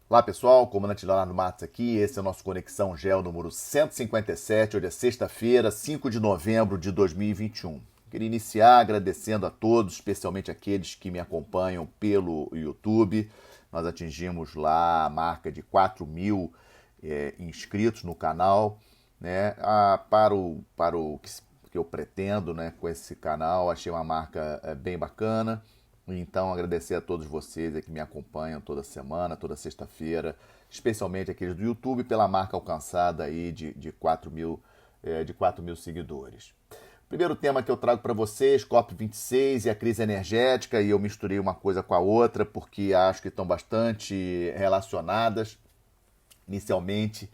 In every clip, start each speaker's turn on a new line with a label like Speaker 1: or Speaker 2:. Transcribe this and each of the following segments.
Speaker 1: Olá pessoal, comandante Leonardo Matos aqui, esse é o nosso Conexão Gel número 157, hoje é sexta-feira, 5 de novembro de 2021. Queria iniciar agradecendo a todos, especialmente aqueles que me acompanham pelo YouTube. Nós atingimos lá a marca de 4 mil inscritos no canal, né? Para o que eu pretendo, né, com esse canal, achei uma marca bem bacana. Então, agradecer a todos vocês que me acompanham toda semana, toda sexta-feira, especialmente aqueles do YouTube, pela marca alcançada aí de 4 mil, de 4 mil seguidores. Primeiro tema que eu trago para vocês, COP26 e a crise energética, e eu misturei uma coisa com a outra porque acho que estão bastante relacionadas. Inicialmente,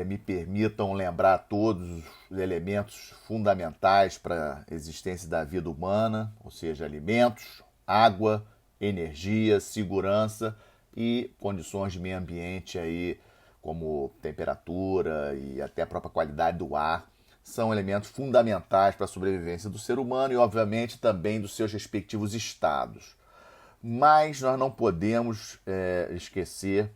Speaker 1: me permitam lembrar todos os elementos fundamentais para a existência da vida humana, ou seja, alimentos, água, energia, segurança e condições de meio ambiente aí, como temperatura e até a própria qualidade do ar, são elementos fundamentais para a sobrevivência do ser humano e, obviamente, também dos seus respectivos estados. Mas nós não podemos esquecer,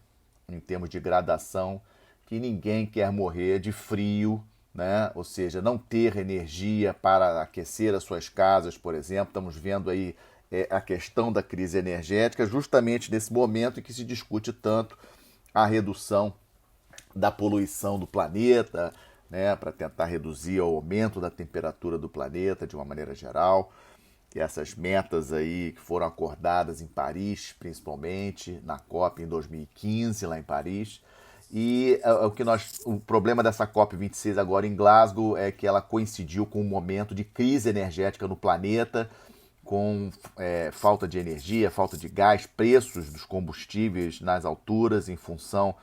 Speaker 1: em termos de gradação, que ninguém quer morrer de frio, né? Ou seja, não ter energia para aquecer as suas casas, por exemplo. Estamos vendo aí a questão da crise energética justamente nesse momento em que se discute tanto a redução da poluição do planeta, né, para tentar reduzir o aumento da temperatura do planeta de uma maneira geral. E essas metas aí que foram acordadas em Paris, principalmente, na COP em 2015, lá em Paris. E o problema dessa COP26 agora em Glasgow é que ela coincidiu com um momento de crise energética no planeta, com falta de energia, falta de gás, preços dos combustíveis nas alturas, em função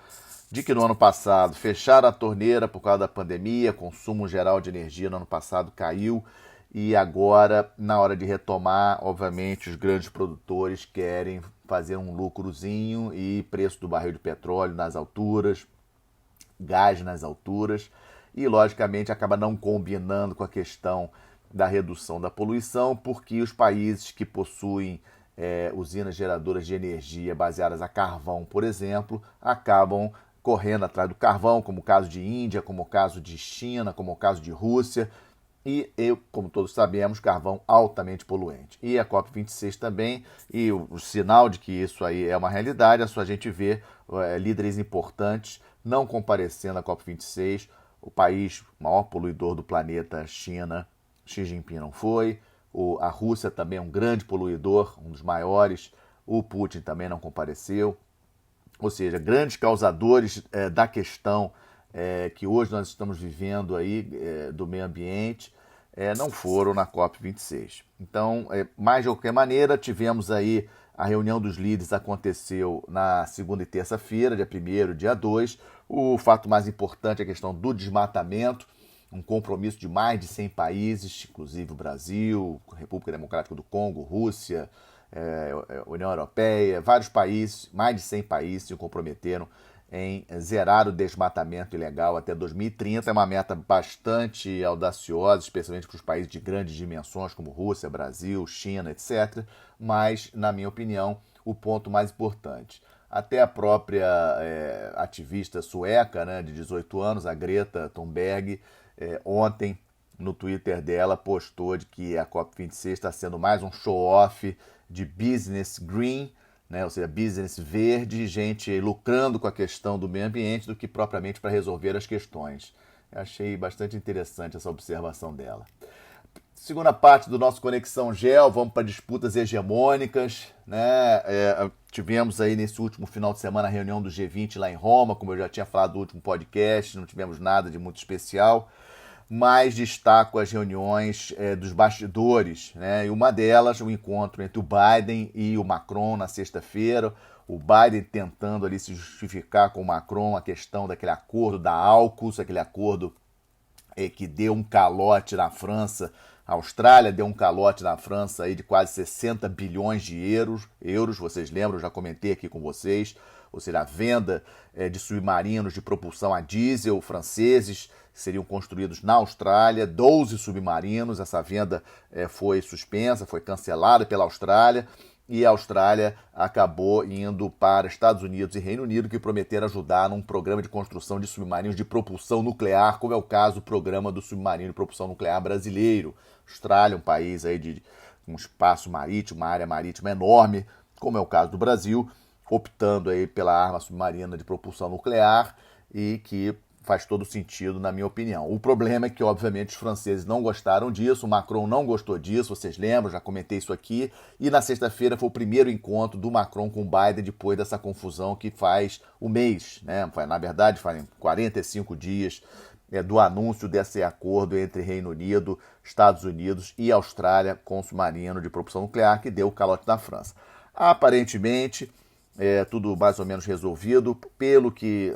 Speaker 1: de que no ano passado fecharam a torneira por causa da pandemia, consumo geral de energia no ano passado caiu, e agora, na hora de retomar, obviamente, os grandes produtores querem fazer um lucrozinho e preço do barril de petróleo nas alturas, gás nas alturas, e logicamente acaba não combinando com a questão da redução da poluição, porque os países que possuem usinas geradoras de energia baseadas a carvão, por exemplo, acabam correndo atrás do carvão, como o caso de Índia, como o caso de China, como o caso de Rússia, e, como todos sabemos, carvão altamente poluente. E a COP26 também, e o sinal de que isso aí é uma realidade, é só a gente ver líderes importantes não comparecendo à COP26. O país maior poluidor do planeta, China, Xi Jinping não foi. A Rússia também é um grande poluidor, um dos maiores. O Putin também não compareceu. Ou seja, grandes causadores da questão que hoje nós estamos vivendo aí do meio ambiente não foram na COP26. Então, mais de qualquer maneira, tivemos aí a reunião dos líderes aconteceu na segunda e terça-feira, dia 1º, dia 2. O fato mais importante é a questão do desmatamento, um compromisso de mais de 100 países, inclusive o Brasil, República Democrática do Congo, Rússia, União Europeia, vários países, mais de 100 países se comprometeram em zerar o desmatamento ilegal até 2030. É uma meta bastante audaciosa, especialmente para os países de grandes dimensões como Rússia, Brasil, China, etc. Mas, na minha opinião, o ponto mais importante. Até a própria ativista sueca, né, de 18 anos, a Greta Thunberg, ontem no Twitter dela postou de que a COP26 está sendo mais um show-off de business green, né? Ou seja, business verde, gente lucrando com a questão do meio ambiente do que propriamente para resolver as questões. Eu achei bastante interessante essa observação dela. Segunda parte do nosso Conexão Gel, vamos para disputas hegemônicas, né? Tivemos aí nesse último final de semana a reunião do G20 lá em Roma, como eu já tinha falado no último podcast, não tivemos nada de muito especial, mas destaco as reuniões dos bastidores, né? E uma delas, o encontro entre o Biden e o Macron na sexta-feira, o Biden tentando ali se justificar com o Macron a questão daquele acordo da AUKUS, aquele acordo que deu um calote na França. A Austrália deu um calote na França aí de quase 60 bilhões de euros, vocês lembram, eu já comentei aqui com vocês, ou seja, a venda de submarinos de propulsão a diesel franceses que seriam construídos na Austrália, 12 submarinos, essa venda foi suspensa, foi cancelada pela Austrália, e a Austrália acabou indo para Estados Unidos e Reino Unido, que prometeram ajudar num programa de construção de submarinos de propulsão nuclear, como é o caso do programa do submarino de propulsão nuclear brasileiro. Austrália, um país aí de um espaço marítimo, uma área marítima enorme, como é o caso do Brasil, optando aí pela arma submarina de propulsão nuclear e que faz todo sentido, na minha opinião. O problema é que, obviamente, os franceses não gostaram disso, o Macron não gostou disso, vocês lembram, já comentei isso aqui, e na sexta-feira foi o primeiro encontro do Macron com o Biden depois dessa confusão que faz um mês, né? Na verdade, fazem 45 dias do anúncio desse acordo entre Reino Unido, Estados Unidos e Austrália com o submarino de propulsão nuclear que deu o calote na França. Aparentemente, tudo mais ou menos resolvido, pelo que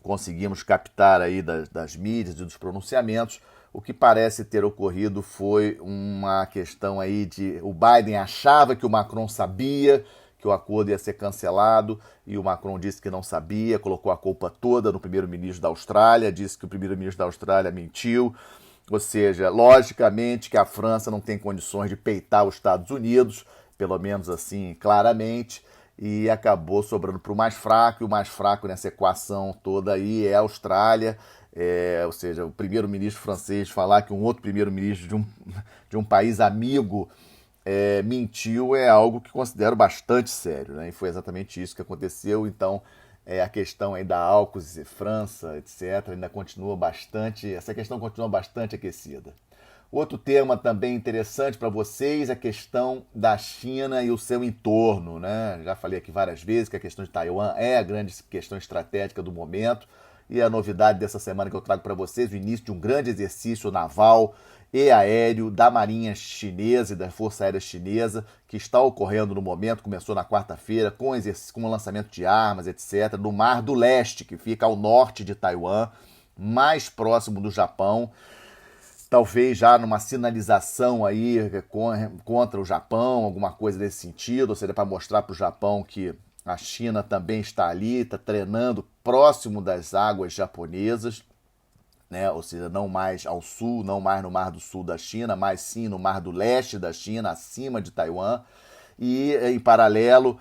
Speaker 1: conseguimos captar aí das mídias e dos pronunciamentos. O que parece ter ocorrido foi uma questão aí de... O Biden achava que o Macron sabia que o acordo ia ser cancelado e o Macron disse que não sabia, colocou a culpa toda no primeiro-ministro da Austrália, disse que o primeiro-ministro da Austrália mentiu. Ou seja, logicamente que a França não tem condições de peitar os Estados Unidos, pelo menos assim, claramente, e acabou sobrando para o mais fraco, e o mais fraco nessa equação toda aí é a Austrália, ou seja, o primeiro-ministro francês falar que um outro primeiro-ministro de um país amigo mentiu é algo que considero bastante sério, né? E foi exatamente isso que aconteceu. Então, a questão aí da AUKUS, França, etc., ainda continua bastante, essa questão continua bastante aquecida. Outro tema também interessante para vocês é a questão da China e o seu entorno, né? Já falei aqui várias vezes que a questão de Taiwan é a grande questão estratégica do momento, e a novidade dessa semana que eu trago para vocês, o início de um grande exercício naval e aéreo da Marinha Chinesa e da Força Aérea Chinesa, que está ocorrendo no momento, começou na quarta-feira, com o lançamento de armas, etc., no Mar do Leste, que fica ao norte de Taiwan, mais próximo do Japão, talvez já numa sinalização aí contra o Japão, alguma coisa desse sentido, ou seja, para mostrar para o Japão que a China também está ali, está treinando próximo das águas japonesas, né? Ou seja, não mais ao sul, não mais no Mar do Sul da China, mas sim no Mar do Leste da China, acima de Taiwan. E, em paralelo,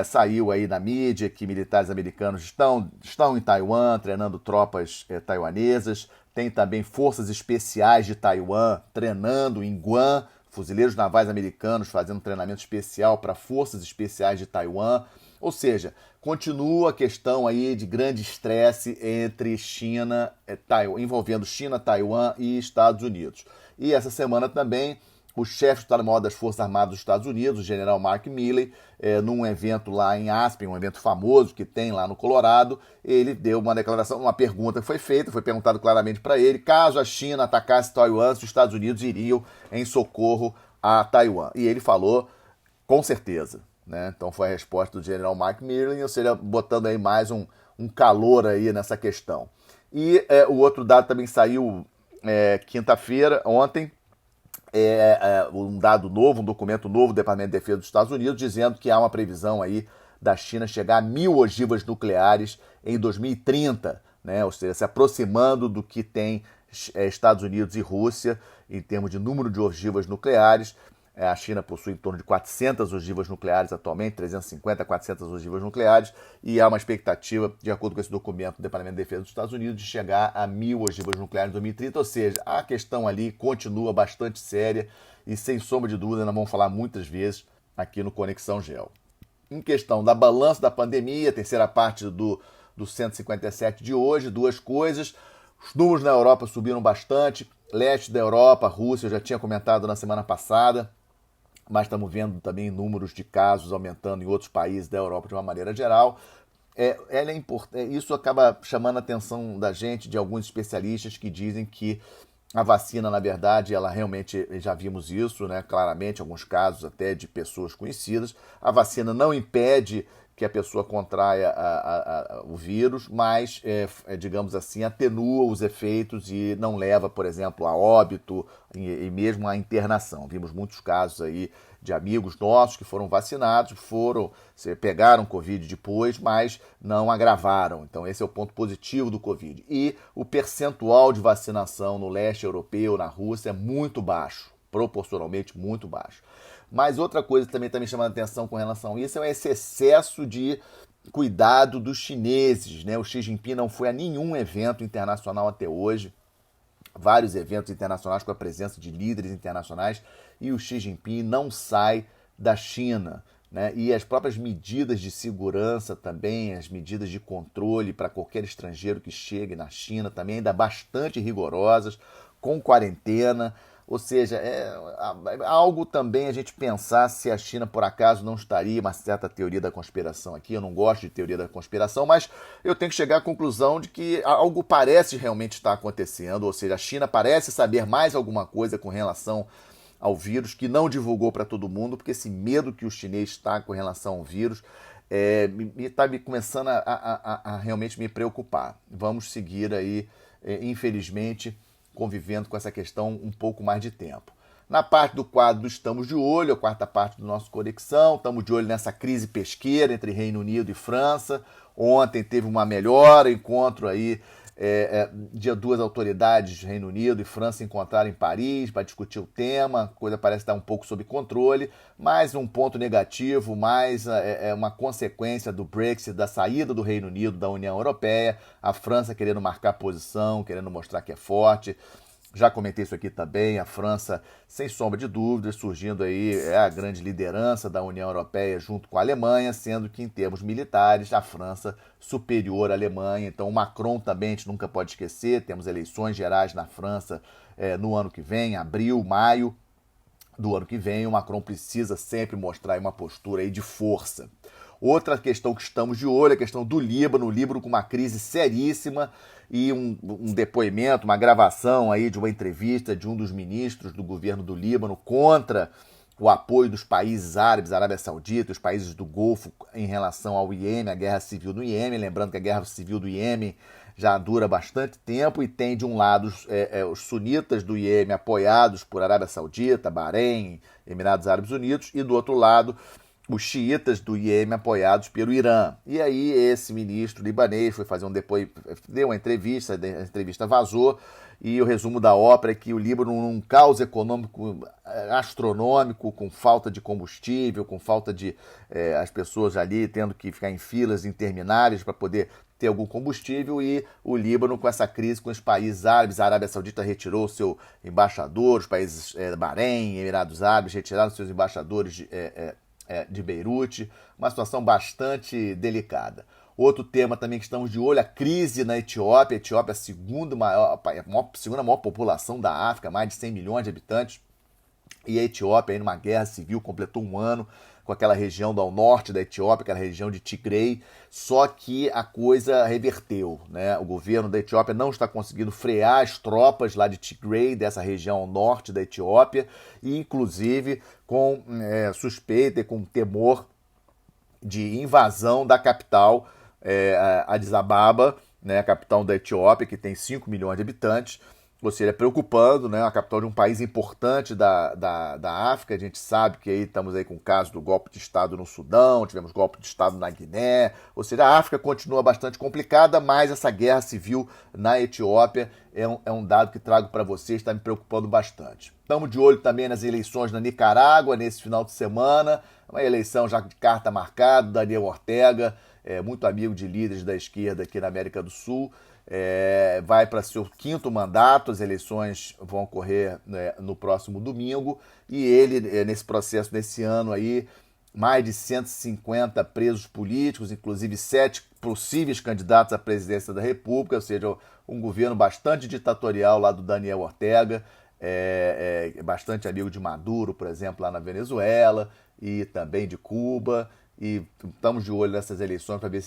Speaker 1: saiu aí na mídia que militares americanos estão em Taiwan, treinando tropas taiwanesas. Tem também forças especiais de Taiwan treinando em Guam, fuzileiros navais americanos fazendo treinamento especial para forças especiais de Taiwan. Ou seja, continua a questão aí de grande estresse entre China, envolvendo China, Taiwan e Estados Unidos. E essa semana também o chefe de Estado-Maior das Forças Armadas dos Estados Unidos, o general Mark Milley, num evento lá em Aspen, um evento famoso que tem lá no Colorado, ele deu uma declaração, uma pergunta que foi feita, foi perguntado claramente para ele, caso a China atacasse Taiwan, se os Estados Unidos iriam em socorro a Taiwan. E ele falou, com certeza. Né? Então foi a resposta do general Mark Milley, ou seja, botando aí mais um calor aí nessa questão. E o outro dado também saiu quinta-feira, ontem, um dado novo, um documento novo do Departamento de Defesa dos Estados Unidos, dizendo que há uma previsão aí da China chegar a 1.000 ogivas nucleares em 2030, né? Ou seja, se aproximando do que tem Estados Unidos e Rússia em termos de número de ogivas nucleares. A China possui em torno de 400 ogivas nucleares atualmente, 350 a 400 ogivas nucleares, e há uma expectativa, de acordo com esse documento do Departamento de Defesa dos Estados Unidos, de chegar a 1.000 ogivas nucleares em 2030, ou seja, a questão ali continua bastante séria e, sem sombra de dúvida, nós vamos falar muitas vezes aqui no Conexão Gel. Em questão da balança da pandemia, terceira parte do 157 de hoje, duas coisas. Os números na Europa subiram bastante, leste da Europa, Rússia, eu já tinha comentado na semana passada, mas estamos vendo também números de casos aumentando em outros países da Europa de uma maneira geral. Isso acaba chamando a atenção da gente, de alguns especialistas que dizem que a vacina, na verdade, ela realmente, já vimos isso, né, claramente, alguns casos até de pessoas conhecidas, a vacina não impede que a pessoa contraia o vírus, mas, digamos assim, atenua os efeitos e não leva, por exemplo, a óbito e mesmo a internação. Vimos muitos casos aí de amigos nossos que foram vacinados, pegaram Covid depois, mas não agravaram. Então esse é o ponto positivo do Covid. E o percentual de vacinação no leste europeu, na Rússia, é muito baixo, proporcionalmente muito baixo. Mas outra coisa que também está me chamando a atenção com relação a isso é esse excesso de cuidado dos chineses, né? O Xi Jinping não foi a nenhum evento internacional até hoje, vários eventos internacionais com a presença de líderes internacionais, e o Xi Jinping não sai da China, né? E as próprias medidas de segurança também, as medidas de controle para qualquer estrangeiro que chegue na China também ainda bastante rigorosas, com quarentena. Ou seja, é algo também a gente pensar se a China, por acaso, não estaria, uma certa teoria da conspiração aqui. Eu não gosto de teoria da conspiração, mas eu tenho que chegar à conclusão de que algo parece realmente estar acontecendo. Ou seja, a China parece saber mais alguma coisa com relação ao vírus, que não divulgou para todo mundo, porque esse medo que o chinês está com relação ao vírus está começando a realmente me preocupar. Vamos seguir aí, infelizmente, convivendo com essa questão um pouco mais de tempo. Na parte do quadro Estamos de Olho, a quarta parte do nosso Conexão, estamos de olho nessa crise pesqueira entre Reino Unido e França. Ontem teve uma melhora, encontro aí de duas autoridades, Reino Unido e França, encontraram em Paris para discutir o tema. A coisa parece estar um pouco sob controle, mas um ponto negativo, mais uma consequência do Brexit, da saída do Reino Unido da União Europeia, a França querendo marcar posição, querendo mostrar que é forte. Já comentei isso aqui também, a França, sem sombra de dúvidas, surgindo aí a grande liderança da União Europeia junto com a Alemanha, sendo que em termos militares a França superior à Alemanha. Então o Macron também a gente nunca pode esquecer, temos eleições gerais na França no ano que vem, abril, maio do ano que vem. O Macron precisa sempre mostrar uma postura aí de força. Outra questão que estamos de olho é a questão do Líbano, o Líbano com uma crise seríssima, e um depoimento, uma gravação aí de uma entrevista de um dos ministros do governo do Líbano contra o apoio dos países árabes, Arábia Saudita, os países do Golfo em relação ao Iêmen, a guerra civil do Iêmen. Lembrando que a guerra civil do Iêmen já dura bastante tempo e tem de um lado os sunitas do Iêmen apoiados por Arábia Saudita, Bahrein, Emirados Árabes Unidos, e do outro lado os xiitas do Iêmen apoiados pelo Irã. E aí esse ministro libanês foi fazer deu uma entrevista, a entrevista vazou, e o resumo da ópera é que o Líbano, num caos econômico astronômico, com falta de combustível, com falta de as pessoas ali tendo que ficar em filas intermináveis para poder ter algum combustível, e o Líbano com essa crise com os países árabes. A Arábia Saudita retirou seu embaixador, os países Bahrein, Emirados Árabes retiraram seus embaixadores de Beirute, uma situação bastante delicada. Outro tema também que estamos de olho, a crise na Etiópia. A Etiópia é a segunda maior população da África, mais de 100 milhões de habitantes, e a Etiópia, aí numa guerra civil, completou um ano com aquela região ao norte da Etiópia, aquela região de Tigray, só que a coisa reverteu, né? O governo da Etiópia não está conseguindo frear as tropas lá de Tigray, dessa região ao norte da Etiópia, e inclusive com suspeita e com temor de invasão da capital, Addis Ababa, né, a capital da Etiópia, que tem 5 milhões de habitantes. Ou seja, preocupando, né? A capital de um país importante da África. A gente sabe que aí estamos aí com o caso do golpe de Estado no Sudão, tivemos golpe de Estado na Guiné. Ou seja, a África continua bastante complicada, mas essa guerra civil na Etiópia é um dado que trago para vocês, está me preocupando bastante. Estamos de olho também nas eleições na Nicarágua, nesse final de semana. Uma eleição já de carta marcada, Daniel Ortega, muito amigo de líderes da esquerda aqui na América do Sul. Vai para seu 5º mandato, as eleições vão ocorrer no próximo domingo, e ele, nesse processo, nesse ano aí, mais de 150 presos políticos, inclusive 7 possíveis candidatos à presidência da República, ou seja, um governo bastante ditatorial lá do Daniel Ortega, bastante amigo de Maduro, por exemplo, lá na Venezuela, e também de Cuba. E estamos de olho nessas eleições para ver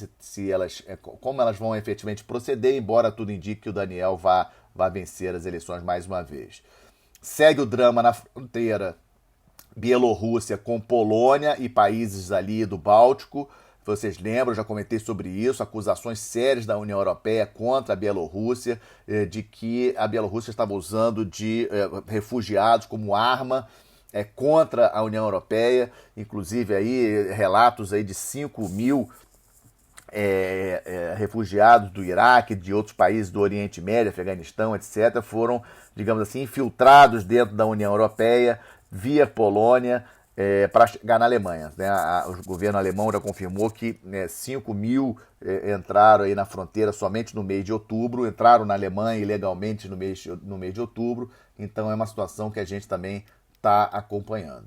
Speaker 1: como elas vão efetivamente proceder, embora tudo indique que o Daniel vá vencer as eleições mais uma vez. Segue o drama na fronteira Bielorrússia com Polônia e países ali do Báltico. Vocês lembram, eu já comentei sobre isso, acusações sérias da União Europeia contra a Bielorrússia, de que a Bielorrússia estava usando de refugiados como arma contra a União Europeia. Inclusive aí relatos aí de 5 mil refugiados do Iraque, de outros países do Oriente Médio, Afeganistão, etc., foram, digamos assim, infiltrados dentro da União Europeia via Polônia, para chegar na Alemanha. Né? O governo alemão já confirmou que 5 mil entraram aí na fronteira somente no mês de outubro, entraram na Alemanha ilegalmente no mês de outubro, então é uma situação que a gente também está acompanhando.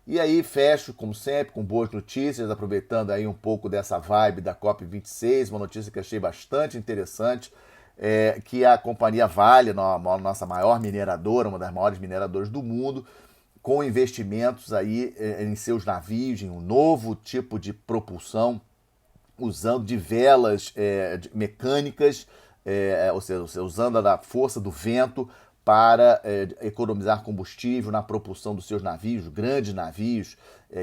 Speaker 1: E aí fecho, como sempre, com boas notícias, aproveitando aí um pouco dessa vibe da COP26, uma notícia que achei bastante interessante, que a companhia Vale, nossa maior mineradora, uma das maiores mineradoras do mundo, com investimentos aí em seus navios, em um novo tipo de propulsão, usando de velas mecânicas, ou seja, usando a força do vento para economizar combustível na propulsão dos seus navios, grandes navios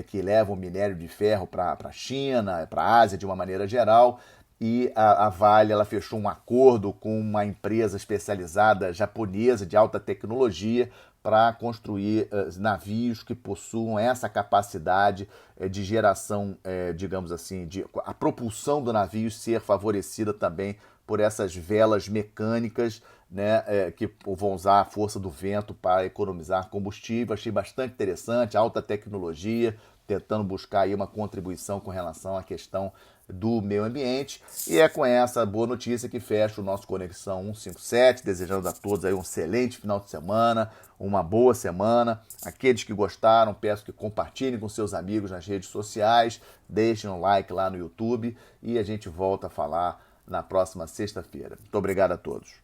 Speaker 1: que levam minério de ferro para a China, para a Ásia de uma maneira geral. E a Vale ela fechou um acordo com uma empresa especializada japonesa de alta tecnologia para construir navios que possuam essa capacidade de geração, digamos assim, a propulsão do navio ser favorecida também por essas velas mecânicas, né, que vão usar a força do vento para economizar combustível. Achei bastante interessante, alta tecnologia, tentando buscar aí uma contribuição com relação à questão do meio ambiente. E é com essa boa notícia que fecha o nosso Conexão 157, desejando a todos aí um excelente final de semana, uma boa semana. Aqueles que gostaram, peço que compartilhem com seus amigos nas redes sociais, deixem um like lá no YouTube e a gente volta a falar na próxima sexta-feira. Muito obrigado a todos.